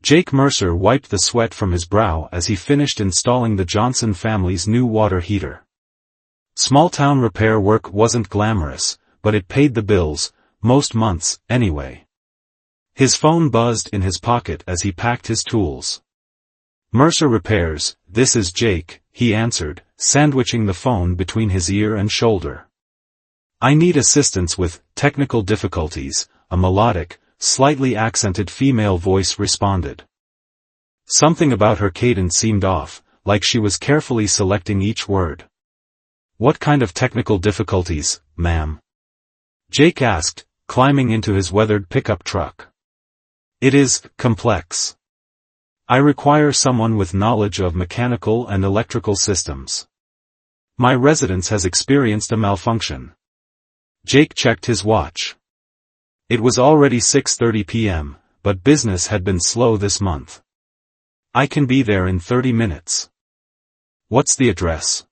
Jake Mercer wiped the sweat from his brow as he finished installing the Johnson family's new water heater. Small-town repair work wasn't glamorous, but it paid the bills, most months, anyway. His phone buzzed in his pocket as he packed his tools. "Mercer Repairs, this is Jake," he answered, sandwiching the phone between his ear and shoulder. "I need assistance with technical difficulties," a melodic, slightly accented female voice responded. Something about her cadence seemed off, like she was carefully selecting each word. "What kind of technical difficulties, ma'am?" Jake asked, climbing into his weathered pickup truck. "It is complex. I require someone with knowledge of mechanical and electrical systems. My residence has experienced a malfunction." Jake checked his watch. It was already 6:30 p.m., but business had been slow this month. "I can be there in 30 minutes. What's the address?"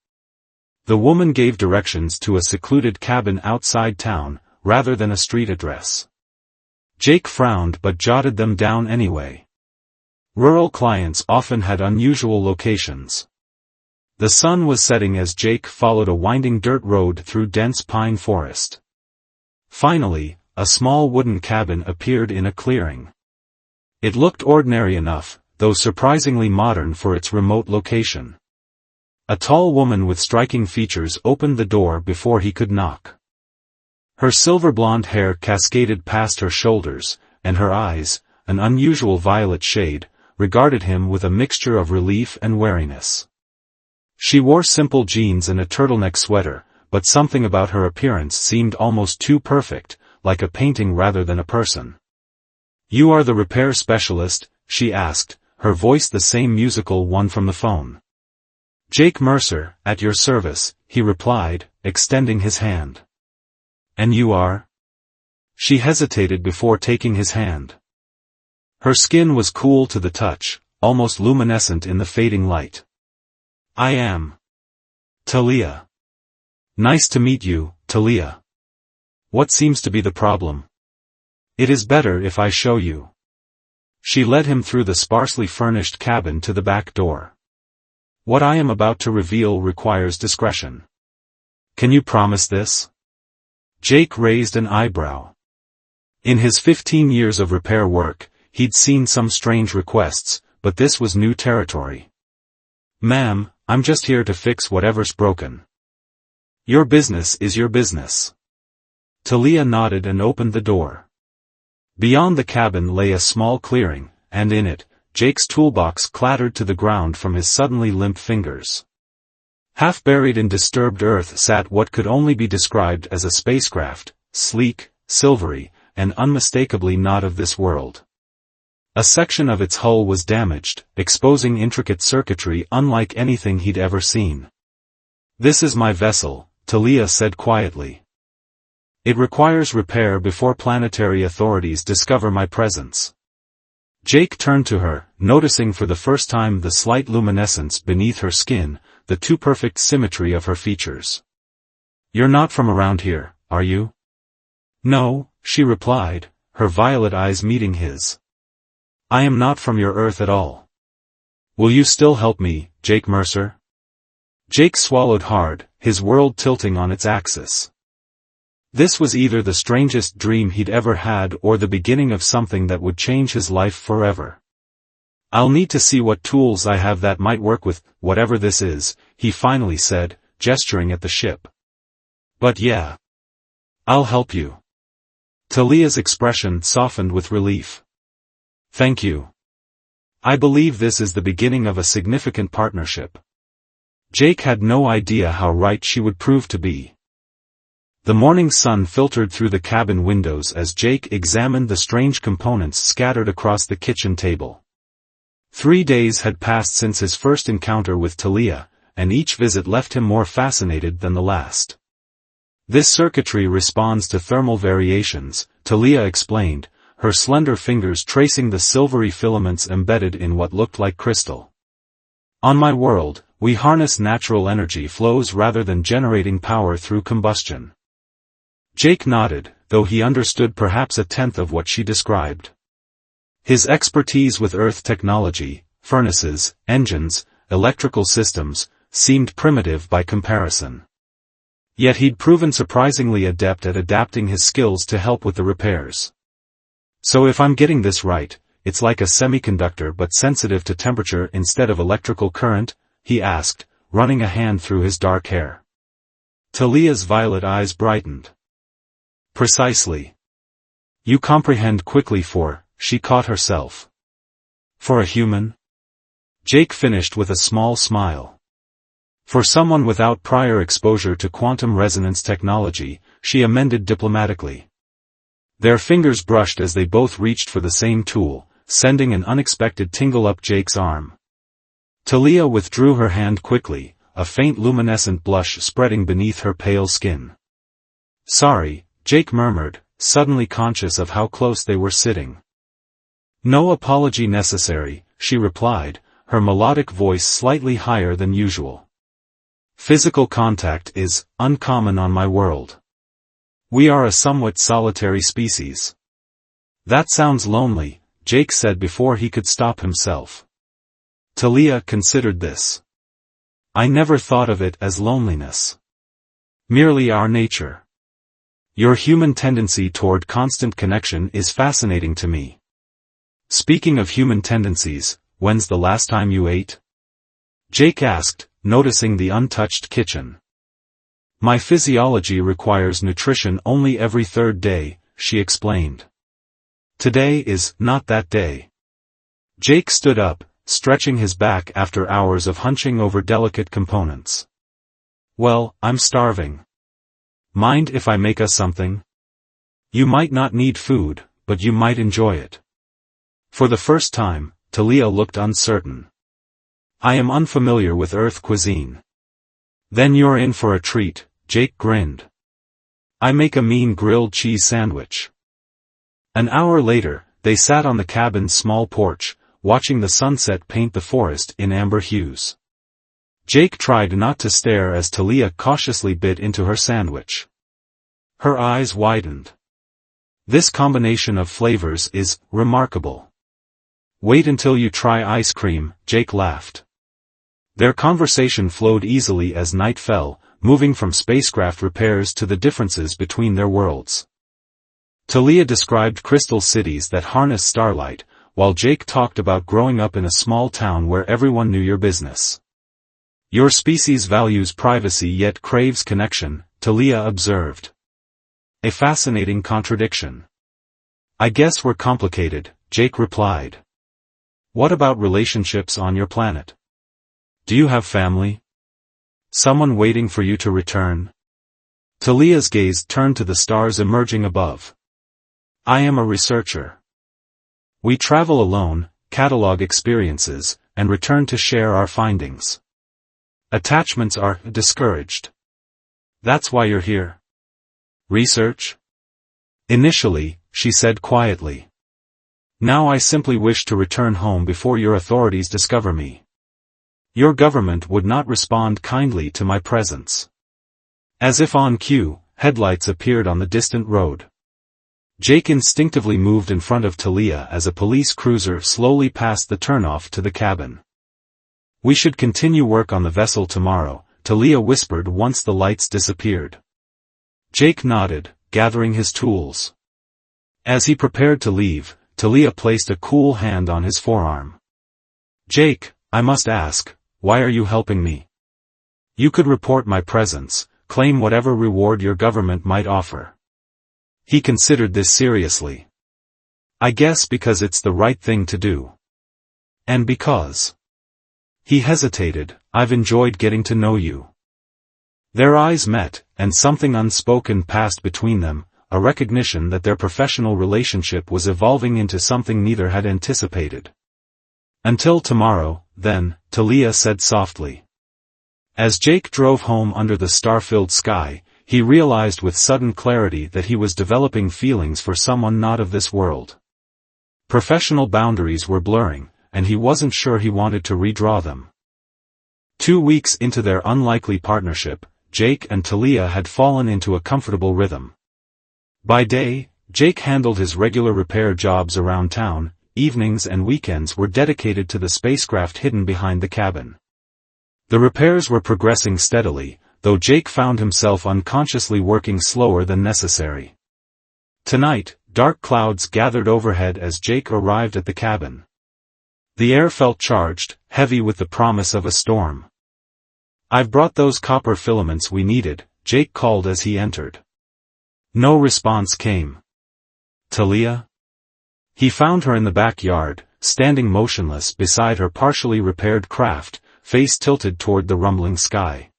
The woman gave directions to a secluded cabin outside town, rather than a street address. Jake frowned but jotted them down anyway. Rural clients often had unusual locations. The sun was setting as Jake followed a winding dirt road through dense pine forest. Finally, a small wooden cabin appeared in a clearing. It looked ordinary enough, though surprisingly modern for its remote location. A tall woman with striking features opened the door before he could knock. Her silver blonde hair cascaded past her shoulders, and her eyes, an unusual violet shade, regarded him with a mixture of relief and wariness. She wore simple jeans and a turtleneck sweater, but something about her appearance seemed almost too perfect, like a painting rather than a person. "You are the repair specialist?" she asked, her voice the same musical one from the phone. "Jake Mercer, at your service," he replied, extending his hand. "And you are?" She hesitated before taking his hand. Her skin was cool to the touch, almost luminescent in the fading light. "I am Talia." "Nice to meet you, Talia. What seems to be the problem?" "It is better if I show you." She led him through the sparsely furnished cabin to the back door. "What I am about to reveal requires discretion. Can you promise this?" Jake raised an eyebrow. In his 15 years of repair work, he'd seen some strange requests, but this was new territory. "Ma'am, I'm just here to fix whatever's broken." "Your business is your business." Talia nodded and opened the door. Beyond the cabin lay a small clearing, and in it, Jake's toolbox clattered to the ground from his suddenly limp fingers. Half buried in disturbed earth sat what could only be described as a spacecraft, sleek, silvery, and unmistakably not of this world. A section of its hull was damaged, exposing intricate circuitry unlike anything he'd ever seen. "This is my vessel," Talia said quietly. "It requires repair before planetary authorities discover my presence." Jake turned to her, noticing for the first time the slight luminescence beneath her skin, the too perfect symmetry of her features. "You're not from around here, are you?" "No," she replied, her violet eyes meeting his. "I am not from your Earth at all." "Will you still help me, Jake Mercer?" Jake swallowed hard, his world tilting on its axis. This was either the strangest dream he'd ever had or the beginning of something that would change his life forever. "I'll need to see what tools I have that might work with whatever this is," he finally said, gesturing at the ship. "But yeah. I'll help you." Talia's expression softened with relief. "Thank you. I believe this is the beginning of a significant partnership." Jake had no idea how right she would prove to be. The morning sun filtered through the cabin windows as Jake examined the strange components scattered across the kitchen table. 3 days had passed since his first encounter with Talia, and each visit left him more fascinated than the last. "This circuitry responds to thermal variations," Talia explained, her slender fingers tracing the silvery filaments embedded in what looked like crystal. "On my world, we harness natural energy flows rather than generating power through combustion." Jake nodded, though he understood perhaps a tenth of what she described. His expertise with Earth technology, furnaces, engines, electrical systems, seemed primitive by comparison. Yet he'd proven surprisingly adept at adapting his skills to help with the repairs. So if I'm getting this right, it's like a semiconductor but sensitive to temperature instead of electrical current? He asked, running a hand through his dark hair. Talia's violet eyes brightened. Precisely. You comprehend quickly she caught herself. For a human? Jake finished with a small smile. For someone without prior exposure to quantum resonance technology, she amended diplomatically. Their fingers brushed as they both reached for the same tool, sending an unexpected tingle up Jake's arm. Talia withdrew her hand quickly, a faint luminescent blush spreading beneath her pale skin. Sorry, Jake murmured, suddenly conscious of how close they were sitting. No apology necessary, she replied, her melodic voice slightly higher than usual. Physical contact is uncommon on my world. We are a somewhat solitary species. That sounds lonely, Jake said before he could stop himself. Talia considered this. I never thought of it as loneliness. Merely our nature. Your human tendency toward constant connection is fascinating to me. Speaking of human tendencies, when's the last time you ate? Jake asked, noticing the untouched kitchen. My physiology requires nutrition only every third day, she explained. Today is not that day. Jake stood up, stretching his back after hours of hunching over delicate components. Well, I'm starving. Mind if I make us something? You might not need food, but you might enjoy it. For the first time, Talia looked uncertain. I am unfamiliar with Earth cuisine. Then you're in for a treat, Jake grinned. I make a mean grilled cheese sandwich. An hour later, they sat on the cabin's small porch, watching the sunset paint the forest in amber hues. Jake tried not to stare as Talia cautiously bit into her sandwich. Her eyes widened. This combination of flavors is remarkable. Wait until you try ice cream, Jake laughed. Their conversation flowed easily as night fell, moving from spacecraft repairs to the differences between their worlds. Talia described crystal cities that harness starlight, while Jake talked about growing up in a small town where everyone knew your business. Your species values privacy yet craves connection, Talia observed. A fascinating contradiction. I guess we're complicated, Jake replied. What about relationships on your planet? Do you have family? Someone waiting for you to return? Talia's gaze turned to the stars emerging above. I am a researcher. We travel alone, catalog experiences, and return to share our findings. Attachments are discouraged. That's why you're here. Research? Initially, she said quietly. Now I simply wish to return home before your authorities discover me. Your government would not respond kindly to my presence. As if on cue, headlights appeared on the distant road. Jake instinctively moved in front of Talia as a police cruiser slowly passed the turnoff to the cabin. We should continue work on the vessel tomorrow, Talia whispered once the lights disappeared. Jake nodded, gathering his tools. As he prepared to leave, Talia placed a cool hand on his forearm. Jake, I must ask, why are you helping me? You could report my presence, claim whatever reward your government might offer. He considered this seriously. I guess because it's the right thing to do. And because. He hesitated, I've enjoyed getting to know you. Their eyes met, and something unspoken passed between them, a recognition that their professional relationship was evolving into something neither had anticipated. Until tomorrow, then, Talia said softly. As Jake drove home under the star-filled sky, he realized with sudden clarity that he was developing feelings for someone not of this world. Professional boundaries were blurring, and he wasn't sure he wanted to redraw them. 2 weeks into their unlikely partnership, Jake and Talia had fallen into a comfortable rhythm. By day, Jake handled his regular repair jobs around town, evenings and weekends were dedicated to the spacecraft hidden behind the cabin. The repairs were progressing steadily, though Jake found himself unconsciously working slower than necessary. Tonight, dark clouds gathered overhead as Jake arrived at the cabin. The air felt charged, heavy with the promise of a storm. "I've brought those copper filaments we needed," Jake called as he entered. No response came. "Talia?" He found her in the backyard, standing motionless beside her partially repaired craft, face tilted toward the rumbling sky.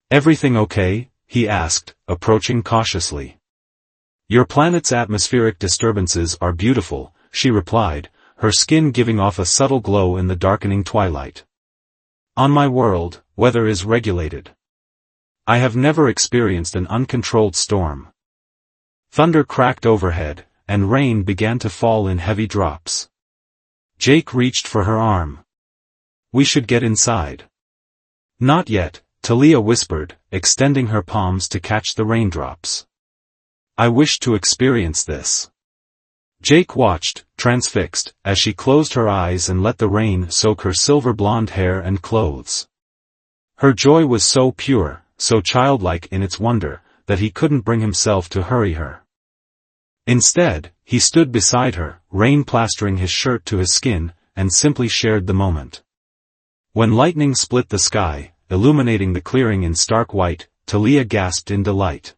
"Everything okay?" he asked, approaching cautiously. "Your planet's atmospheric disturbances are beautiful," she replied, her skin giving off a subtle glow in the darkening twilight. "On my world, weather is regulated. I have never experienced an uncontrolled storm." Thunder cracked overhead, and rain began to fall in heavy drops. Jake reached for her arm. "We should get inside." "Not yet," Talia whispered, extending her palms to catch the raindrops. "I wish to experience this." Jake watched, transfixed, as she closed her eyes and let the rain soak her silver blonde hair and clothes. Her joy was so pure, so childlike in its wonder, that he couldn't bring himself to hurry her. Instead, he stood beside her, rain plastering his shirt to his skin, and simply shared the moment. When lightning split the sky, illuminating the clearing in stark white, Talia gasped in delight.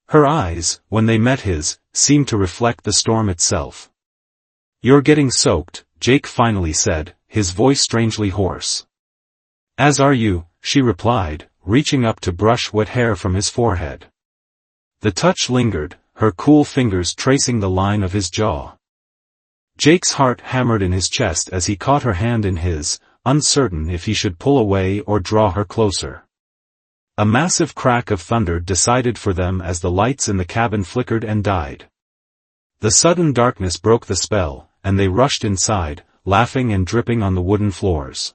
Her eyes, when they met his, seemed to reflect the storm itself. "You're getting soaked," Jake finally said, his voice strangely hoarse. "As are you," she replied, reaching up to brush wet hair from his forehead. The touch lingered, her cool fingers tracing the line of his jaw. Jake's heart hammered in his chest as he caught her hand in his, uncertain if he should pull away or draw her closer. A massive crack of thunder decided for them as the lights in the cabin flickered and died. The sudden darkness broke the spell, and they rushed inside, laughing and dripping on the wooden floors.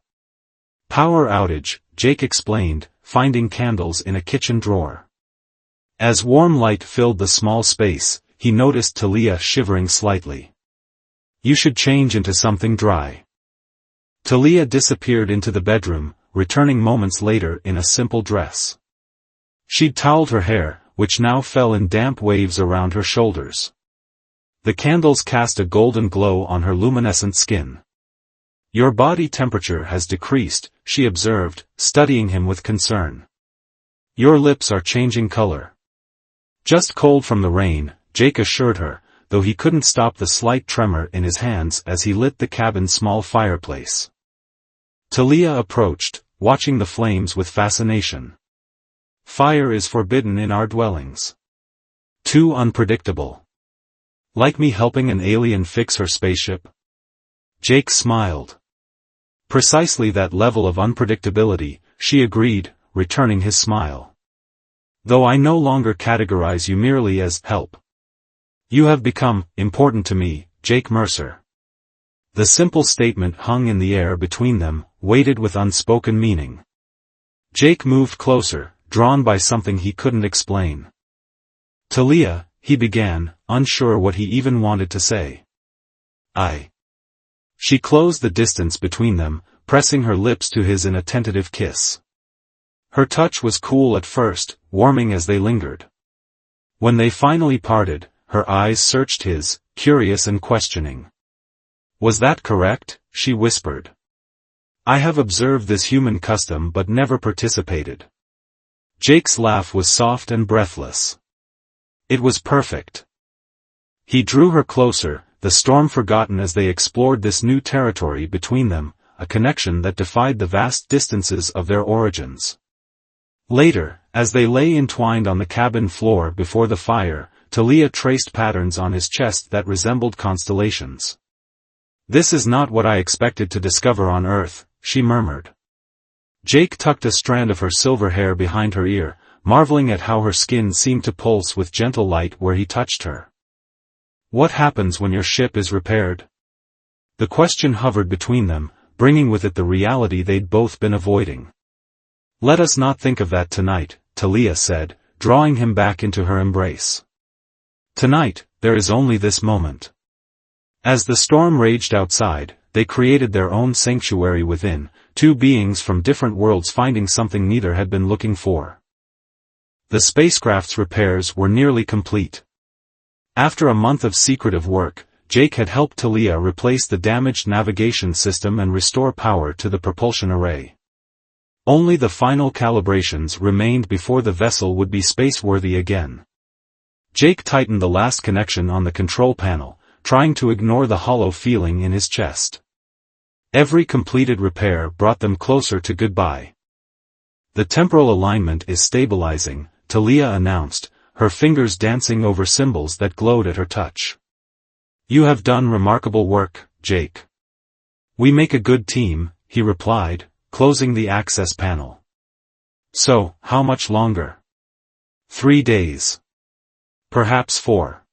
"Power outage," Jake explained, finding candles in a kitchen drawer. As warm light filled the small space, he noticed Talia shivering slightly. "You should change into something dry." Talia disappeared into the bedroom, returning moments later in a simple dress. She'd toweled her hair, which now fell in damp waves around her shoulders. The candles cast a golden glow on her luminescent skin. "Your body temperature has decreased," she observed, studying him with concern. "Your lips are changing color." "Just cold from the rain," Jake assured her, though he couldn't stop the slight tremor in his hands as he lit the cabin's small fireplace. Talia approached, watching the flames with fascination. "Fire is forbidden in our dwellings. Too unpredictable. Like me helping an alien fix her spaceship?" Jake smiled. "Precisely that level of unpredictability," she agreed, returning his smile. "Though I no longer categorize you merely as help. You have become important to me, Jake Mercer." The simple statement hung in the air between them, weighted with unspoken meaning. Jake moved closer, drawn by something he couldn't explain. "Talia," he began, unsure what he even wanted to say. "I." She closed the distance between them, pressing her lips to his in a tentative kiss. Her touch was cool at first, warming as they lingered. When they finally parted, her eyes searched his, curious and questioning. "Was that correct?" she whispered. "I have observed this human custom but never participated." Jake's laugh was soft and breathless. It was perfect. He drew her closer, the storm forgotten as they explored this new territory between them, a connection that defied the vast distances of their origins. Later, as they lay entwined on the cabin floor before the fire, Talia traced patterns on his chest that resembled constellations. "This is not what I expected to discover on Earth," she murmured. Jake tucked a strand of her silver hair behind her ear, marveling at how her skin seemed to pulse with gentle light where he touched her. "What happens when your ship is repaired?" The question hovered between them, bringing with it the reality they'd both been avoiding. "Let us not think of that tonight," Talia said, drawing him back into her embrace. "Tonight, there is only this moment. As the storm raged outside, they created their own sanctuary within, two beings from different worlds finding something neither had been looking for. The spacecraft's repairs were nearly complete. After a month of secretive work, Jake had helped Talia replace the damaged navigation system and restore power to the propulsion array. Only the final calibrations remained before the vessel would be space-worthy again. Jake tightened the last connection on the control panel, trying to ignore the hollow feeling in his chest. Every completed repair brought them closer to goodbye. The temporal alignment is stabilizing, Talia announced, her fingers dancing over symbols that glowed at her touch. You have done remarkable work, Jake. We make a good team, he replied, closing the access panel. So, how much longer? 3 days. Perhaps 4.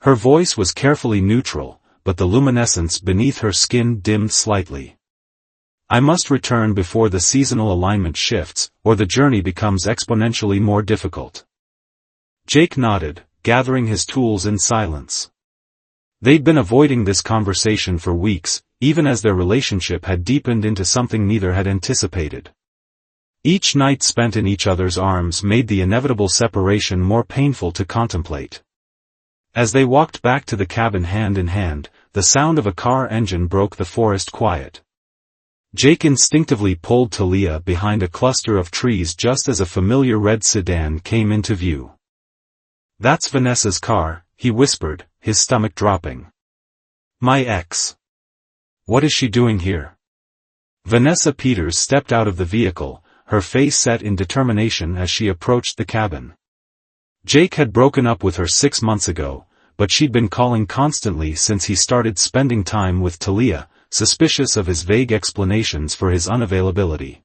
Her voice was carefully neutral, but the luminescence beneath her skin dimmed slightly. I must return before the seasonal alignment shifts, or the journey becomes exponentially more difficult. Jake nodded, gathering his tools in silence. They'd been avoiding this conversation for weeks, even as their relationship had deepened into something neither had anticipated. Each night spent in each other's arms made the inevitable separation more painful to contemplate. As they walked back to the cabin hand in hand, the sound of a car engine broke the forest quiet. Jake instinctively pulled Talia behind a cluster of trees just as a familiar red sedan came into view. That's Vanessa's car, he whispered, his stomach dropping. My ex. What is she doing here? Vanessa Peters stepped out of the vehicle, her face set in determination as she approached the cabin. Jake had broken up with her 6 months ago, but she'd been calling constantly since he started spending time with Talia, suspicious of his vague explanations for his unavailability.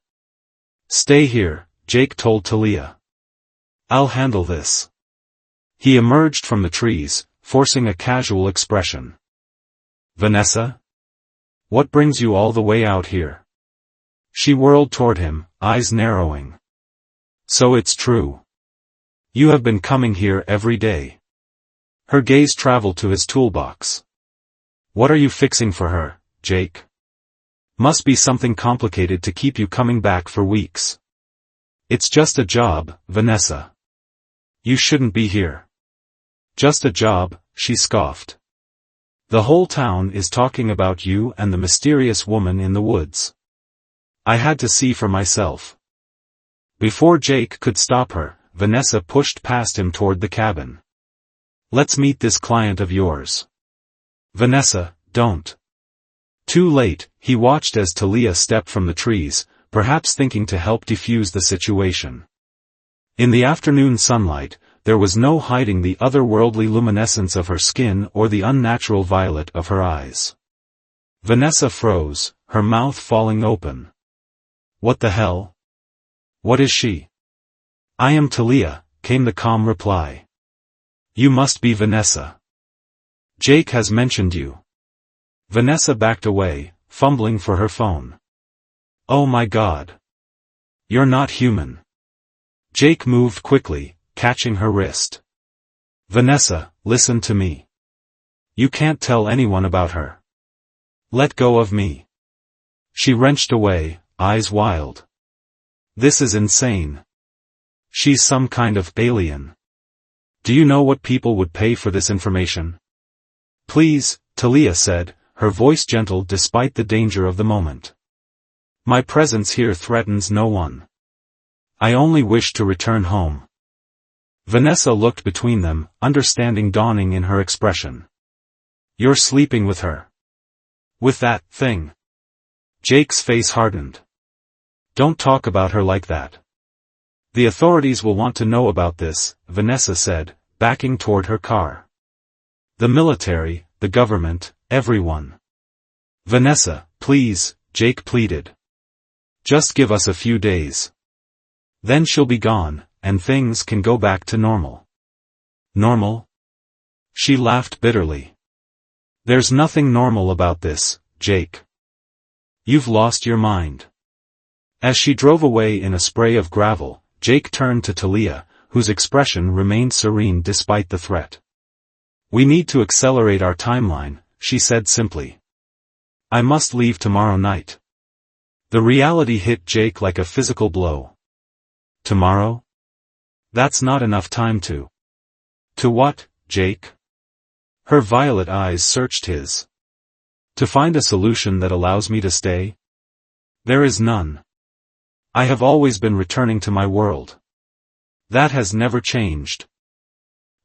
Stay here, Jake told Talia. I'll handle this. He emerged from the trees, forcing a casual expression. Vanessa? What brings you all the way out here? She whirled toward him, eyes narrowing. So it's true. You have been coming here every day. Her gaze traveled to his toolbox. What are you fixing for her, Jake? Must be something complicated to keep you coming back for weeks. It's just a job, Vanessa. You shouldn't be here. Just a job, she scoffed. The whole town is talking about you and the mysterious woman in the woods. I had to see for myself. Before Jake could stop her, Vanessa pushed past him toward the cabin. Let's meet this client of yours. Vanessa, don't. Too late, he watched as Talia stepped from the trees, perhaps thinking to help defuse the situation. In the afternoon sunlight, there was no hiding the otherworldly luminescence of her skin or the unnatural violet of her eyes. Vanessa froze, her mouth falling open. What the hell? What is she? I am Talia, came the calm reply. You must be Vanessa. Jake has mentioned you. Vanessa backed away, fumbling for her phone. Oh my God. You're not human. Jake moved quickly, catching her wrist. Vanessa, listen to me. You can't tell anyone about her. Let go of me. She wrenched away, eyes wild. This is insane. She's some kind of alien. Do you know what people would pay for this information? Please, Talia said, her voice gentle despite the danger of the moment. My presence here threatens no one. I only wish to return home. Vanessa looked between them, understanding dawning in her expression. You're sleeping with her. With that thing. Jake's face hardened. Don't talk about her like that. The authorities will want to know about this, Vanessa said, backing toward her car. The military, the government, everyone. Vanessa, please, Jake pleaded. Just give us a few days. Then she'll be gone, and things can go back to normal. Normal? She laughed bitterly. There's nothing normal about this, Jake. You've lost your mind. As she drove away in a spray of gravel, Jake turned to Talia, whose expression remained serene despite the threat. We need to accelerate our timeline, she said simply. I must leave tomorrow night. The reality hit Jake like a physical blow. Tomorrow? That's not enough time to. To what, Jake? Her violet eyes searched his. To find a solution that allows me to stay? There is none. I have always been returning to my world. That has never changed.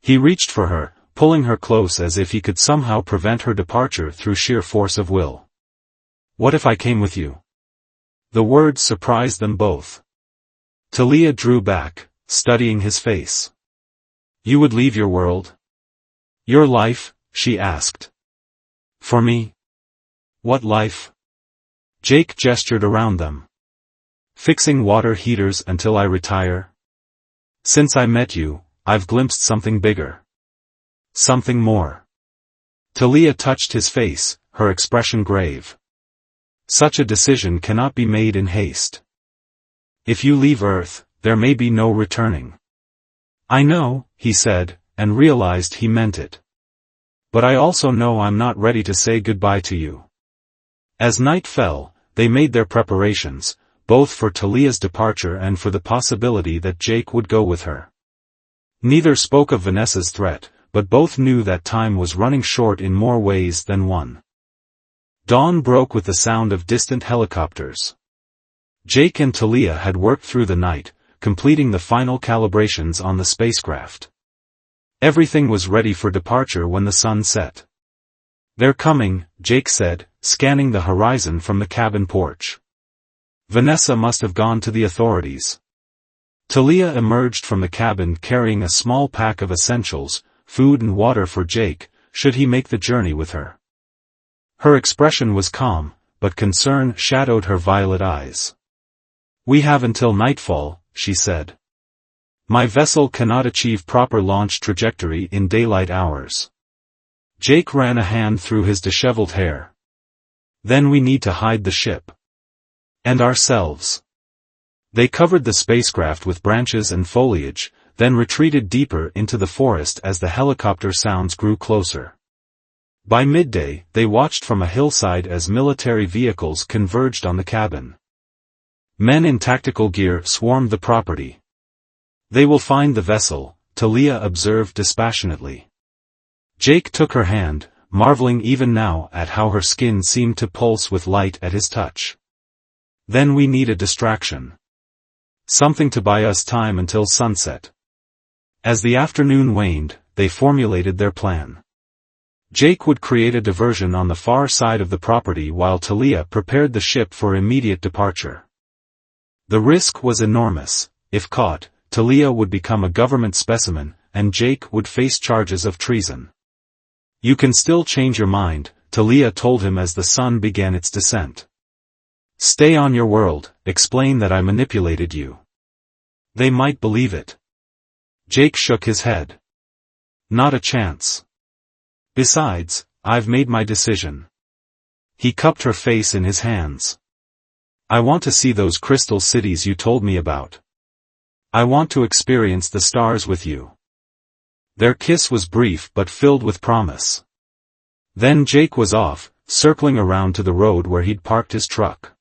He reached for her, pulling her close as if he could somehow prevent her departure through sheer force of will. What if I came with you? The words surprised them both. Talia drew back, studying his face. You would leave your world? Your life? She asked. For me? What life? Jake gestured around them. Fixing water heaters until I retire? Since I met you, I've glimpsed something bigger. Something more. Talia touched his face, her expression grave. Such a decision cannot be made in haste. If you leave Earth, there may be no returning. I know, he said, and realized he meant it. But I also know I'm not ready to say goodbye to you. As night fell, they made their preparations, both for Talia's departure and for the possibility that Jake would go with her. Neither spoke of Vanessa's threat, but both knew that time was running short in more ways than one. Dawn broke with the sound of distant helicopters. Jake and Talia had worked through the night, completing the final calibrations on the spacecraft. Everything was ready for departure when the sun set. They're coming, Jake said, scanning the horizon from the cabin porch. Vanessa must have gone to the authorities. Talia emerged from the cabin carrying a small pack of essentials, food and water for Jake, should he make the journey with her. Her expression was calm, but concern shadowed her violet eyes. We have until nightfall, she said. My vessel cannot achieve proper launch trajectory in daylight hours. Jake ran a hand through his disheveled hair. Then we need to hide the ship. And ourselves. They covered the spacecraft with branches and foliage, then retreated deeper into the forest as the helicopter sounds grew closer. By midday, they watched from a hillside as military vehicles converged on the cabin. Men in tactical gear swarmed the property. They will find the vessel, Talia observed dispassionately. Jake took her hand, marveling even now at how her skin seemed to pulse with light at his touch. Then we need a distraction. Something to buy us time until sunset. As the afternoon waned, they formulated their plan. Jake would create a diversion on the far side of the property while Talia prepared the ship for immediate departure. The risk was enormous. If caught, Talia would become a government specimen, and Jake would face charges of treason. You can still change your mind, Talia told him as the sun began its descent. Stay on your world, explain that I manipulated you. They might believe it. Jake shook his head. Not a chance. Besides, I've made my decision. He cupped her face in his hands. I want to see those crystal cities you told me about. I want to experience the stars with you. Their kiss was brief but filled with promise. Then Jake was off, circling around to the road where he'd parked his truck.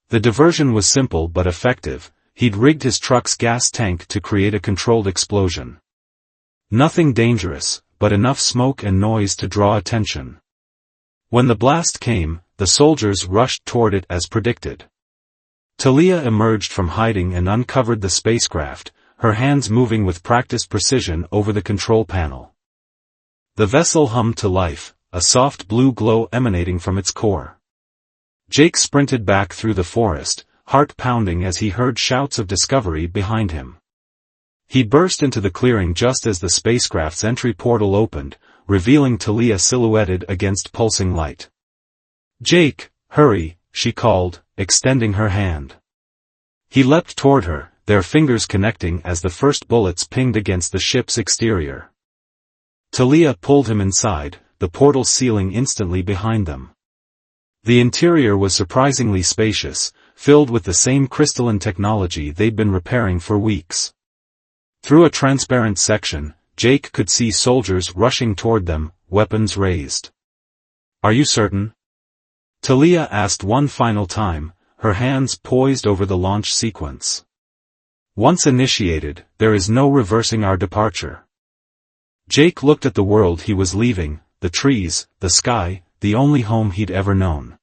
The diversion was simple but effective. He'd rigged his truck's gas tank to create a controlled explosion. Nothing dangerous, but enough smoke and noise to draw attention. When the blast came, the soldiers rushed toward it as predicted. Talia emerged from hiding and uncovered the spacecraft, her hands moving with practiced precision over the control panel. The vessel hummed to life, a soft blue glow emanating from its core. Jake sprinted back through the forest, heart pounding as he heard shouts of discovery behind him. He burst into the clearing just as the spacecraft's entry portal opened, revealing Talia silhouetted against pulsing light. Jake, hurry, she called, extending her hand. He leapt toward her, their fingers connecting as the first bullets pinged against the ship's exterior. Talia pulled him inside, the portal sealing instantly behind them. The interior was surprisingly spacious, filled with the same crystalline technology they'd been repairing for weeks. Through a transparent section, Jake could see soldiers rushing toward them, weapons raised. Are you certain? Talia asked one final time, her hands poised over the launch sequence. Once initiated, there is no reversing our departure. Jake looked at the world he was leaving, the trees, the sky, the only home he'd ever known.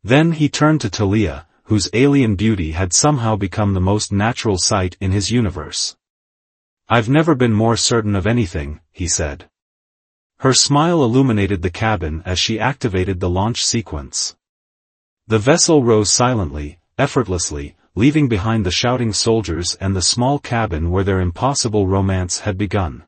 Then he turned to Talia, whose alien beauty had somehow become the most natural sight in his universe. I've never been more certain of anything, he said. Her smile illuminated the cabin as she activated the launch sequence. The vessel rose silently, effortlessly, leaving behind the shouting soldiers and the small cabin where their impossible romance had begun.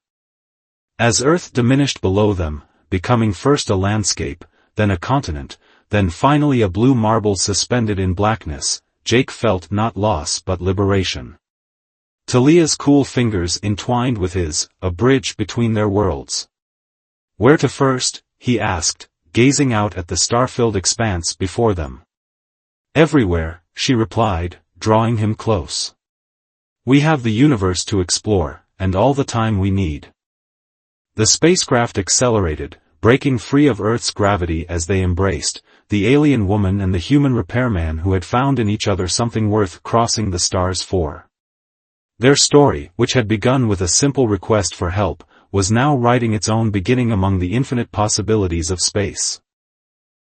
As Earth diminished below them, becoming first a landscape, then a continent, then finally a blue marble suspended in blackness, Jake felt not loss but liberation. Talia's cool fingers entwined with his, a bridge between their worlds. Where to first? He asked, gazing out at the star-filled expanse before them. Everywhere, she replied, drawing him close. We have the universe to explore, and all the time we need. The spacecraft accelerated, breaking free of Earth's gravity as they embraced, the alien woman and the human repairman who had found in each other something worth crossing the stars for. Their story, which had begun with a simple request for help, was now writing its own beginning among the infinite possibilities of space.